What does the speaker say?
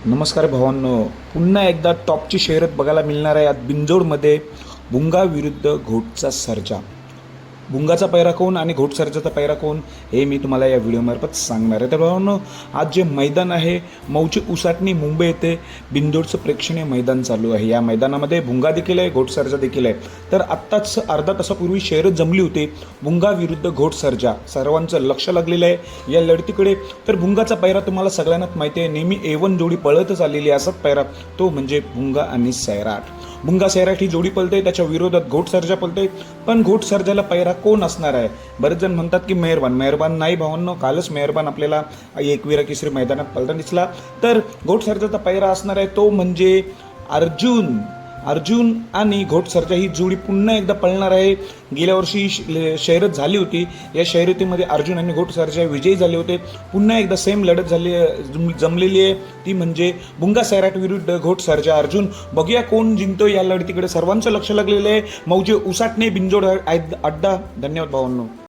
नमस्कार भावांनो, पुन्हा एकदा टॉपची शर्यत बघायला मिळणार आहे आज बिंजोडमध्ये. भुंगा विरुद्ध घोटचा सर्जा. भुंगाचा पैरा कोण आणि घोट सर्जाचा पैरा कोण हे मी तुम्हाला या व्हिडिओमार्फत सांगणार आहे. तर भावांनो, आज जे मैदान आहे मौची उसाटणी मुंबई येथे बिंजोडचं प्रेक्षणीय मैदान चालू आहे. या मैदानामध्ये भुंगा देखील आहे, घोट सर्जा देखील आहे. तर आत्ताच अर्धा तासापूर्वी शर्यत जमली होती भुंगा विरुद्ध घोट सर्जा. सर्वांचं लक्ष लागलेलं आहे या लढतीकडे. तर भुंगाचा पैरा तुम्हाला सगळ्यांनाच माहिती आहे, नेहमी A1 जोडी पळतच आलेली आहे. असाच पैरा तो म्हणजे भुंगा आणि सैराट. भुंगा सैराट ही जोडी पळते, त्याच्या विरोधात घोट सर्जा पळते. पण घोट सर्जाला पैरा कोण असणार आहे? बरेच जण म्हणतात की मेहरबान नाही भावांनो, कालच मेहरबान आपल्याला एकविरा केसरी मैदानात पळताना दिसला. तर घोट सर्जाचा पैरा असणार आहे तो म्हणजे अर्जुन आणि घोट सर्जा ही जोडी पुन्हा एकदा पळणार आहे. गेल्या वर्षी शर्यत झाली होती, या शर्यतीमध्ये अर्जुन आणि घोट सर्जा विजयी झाले होते. पुन्हा एकदा सेम लढत जमलेली आहे, ती म्हणजे भुंगा सैराट विरुद्ध घोट सर्जा. अर्जुन बघूया कोण जिंकतो या लढतीकडे सर्वांचं लक्ष लागलेलं आहे. मौजे उसाटणे बिंजोड अड्डा. धन्यवाद भावांनो.